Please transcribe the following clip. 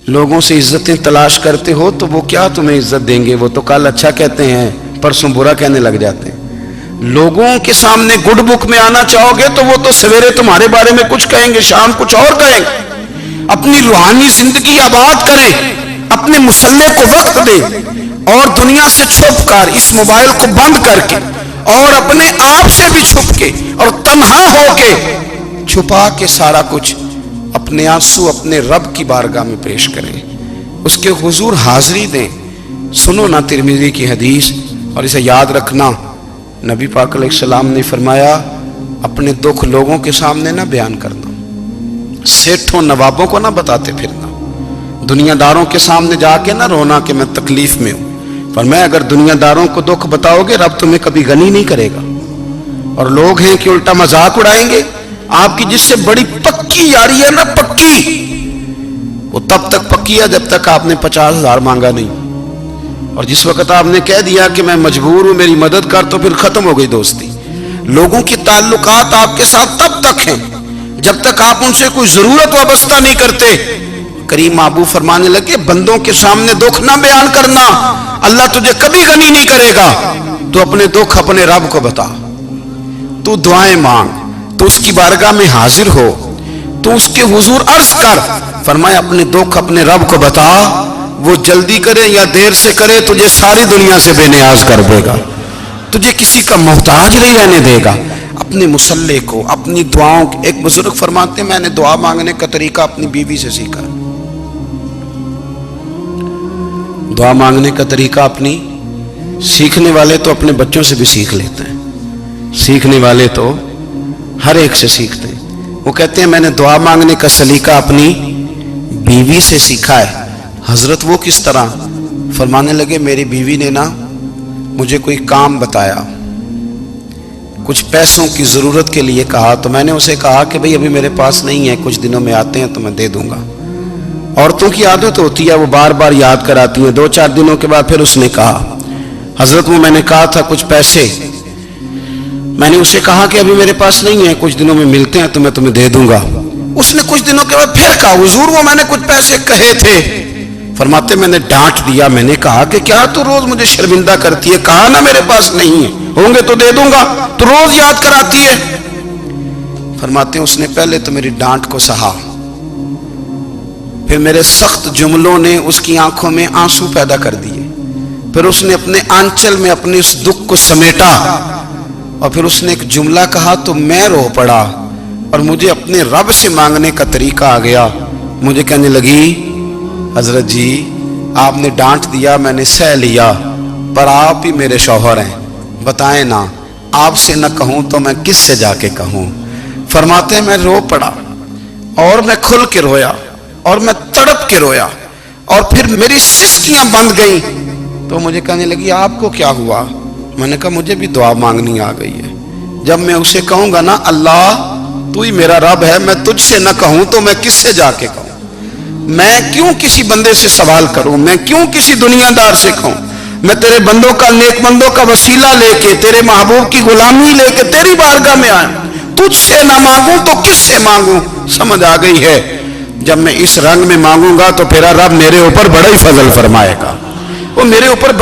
لوگوں سے عزتیں تلاش کرتے ہو تو وہ کیا تمہیں عزت دیں گے؟ وہ تو کل اچھا کہتے ہیں، پرسوں برا کہنے لگ جاتے ہیں۔ لوگوں کے سامنے گڈ بک میں آنا چاہو گے تو وہ تو سویرے تمہارے بارے میں کچھ کہیں گے، شام کچھ اور کہیں گے۔ اپنی روحانی زندگی آباد کریں، اپنے مسلح کو وقت دیں، اور دنیا سے چھپ کر، اس موبائل کو بند کر کے، اور اپنے آپ سے بھی چھپ کے اور تنہا ہو کے، چھپا کے سارا کچھ اپنے آنسو اپنے رب کی بارگاہ میں پیش کریں، اس کے حضور حاضری دیں۔ سنو نا ترمذی کی حدیث، اور اسے یاد رکھنا، نبی پاک علیہ السلام نے فرمایا اپنے دکھ لوگوں کے سامنے نہ بیان کرنا، سیٹھوں نوابوں کو نہ بتاتے پھرنا، دنیا داروں کے سامنے جا کے نہ رونا کہ میں تکلیف میں ہوں۔ فرمایا اگر دنیا داروں کو دکھ بتاؤ گے رب تمہیں کبھی غنی نہیں کرے گا۔ اور لوگ ہیں کہ الٹا مذاق اڑائیں گے آپ کی، جس سے بڑی پکی یاری ہے نا، پکی، وہ تب تک پکی ہے جب تک آپ نے 50,000 مانگا نہیں، اور جس وقت آپ نے کہہ دیا کہ میں مجبور ہوں میری مدد کر، تو پھر ختم ہو گئی دوستی۔ لوگوں کی تعلقات آپ کے ساتھ تب تک ہیں جب تک آپ ان سے کوئی ضرورت وابستہ نہیں کرتے۔ کریم محبوب فرمانے لگے بندوں کے سامنے دکھ نہ بیان کرنا، اللہ تجھے کبھی غنی نہیں کرے گا۔ تو اپنے دکھ اپنے رب کو بتا، تو دعائیں مانگ، تو اس کی بارگاہ میں حاضر ہو، تو اس کے حضور عرض کر۔ فرمایا اپنے دکھ اپنے رب کو بتا، وہ جلدی کرے یا دیر سے کرے تجھے ساری دنیا سے بے نیاز کر دے گا، تجھے کسی کا محتاج نہیں رہنے دے گا۔ اپنے مسلح کو، اپنی دعاؤں، ایک بزرگ فرماتے ہیں میں نے دعا مانگنے کا طریقہ اپنی بیوی سے سیکھا، دعا مانگنے کا طریقہ اپنی، سیکھنے والے تو اپنے بچوں سے بھی سیکھ لیتے ہیں، سیکھنے والے تو ہر ایک سے سیکھتے ہیں۔ وہ کہتے ہیں میں نے دعا مانگنے کا سلیقہ اپنی بیوی سے سیکھا ہے۔ حضرت وہ کس طرح؟ فرمانے لگے میری بیوی نے نا مجھے کوئی کام بتایا، کچھ پیسوں کی ضرورت کے لیے کہا، تو میں نے اسے کہا کہ بھئی ابھی میرے پاس نہیں ہے، کچھ دنوں میں آتے ہیں تو میں دے دوں گا۔ عورتوں کی عادت ہوتی ہے وہ بار بار یاد کراتی ہیں، 2-4 دنوں کے بعد پھر اس نے کہا حضرت وہ میں نے کہا تھا کچھ پیسے، میں نے اسے کہا کہ ابھی میرے پاس نہیں ہے، کچھ دنوں میں ملتے ہیں تو میں تمہیں دے دوں گا۔ اس نے کچھ دنوں کے بعد پھر کہا حضور وہ میں نے کچھ پیسے کہے تھے۔ فرماتے میں نے ڈانٹ دیا، میں نے کہا کہ کیا تو روز مجھے شرمندہ کرتی ہے، کہا نا میرے پاس نہیں ہے، ہوں گے تو دے دوں گا، تو روز یاد کراتی ہے۔ فرماتے ہیں اس نے پہلے تو میری ڈانٹ کو سہا، پھر میرے سخت جملوں نے اس کی آنکھوں میں آنسو پیدا کر دیے، پھر اس نے اپنے آنچل میں اپنے اس دکھ کو سمیٹا، اور پھر اس نے ایک جملہ کہا تو میں رو پڑا، اور مجھے اپنے رب سے مانگنے کا طریقہ آ گیا۔ مجھے کہنے لگی حضرت جی آپ نے ڈانٹ دیا میں نے سہ لیا، پر آپ ہی میرے شوہر ہیں، بتائیں نا آپ سے نہ کہوں تو میں کس سے جا کے کہوں۔ فرماتے ہیں میں رو پڑا، اور میں کھل کے رویا، اور میں تڑپ کے رویا، اور پھر میری سسکیاں بند گئیں۔ تو مجھے کہنے لگی آپ کو کیا ہوا؟ میں نے کہا مجھے بھی دعا مانگنی آ گئی ہے، جب میں اسے کہوں گا نا اللہ تو ہی میرا رب ہے، میں تجھ سے نہ کہوں تو میں کس سے جا کے کہوں؟ میں کیوں کسی بندے سے سوال کروں؟ میں کیوں کسی دنیا دار سے کہوں؟ میں تیرے بندوں کا، نیک بندوں کا وسیلہ لے کے، تیرے محبوب کی غلامی لے کے تیری بارگاہ میں آیا، تجھ سے نہ مانگوں تو کس سے مانگوں؟ سمجھ آ گئی ہے؟ جب میں اس رنگ میں مانگوں گا تو پھر رب میرے اوپر بڑا ہی فضل فرمائے گا، وہ میرے اوپر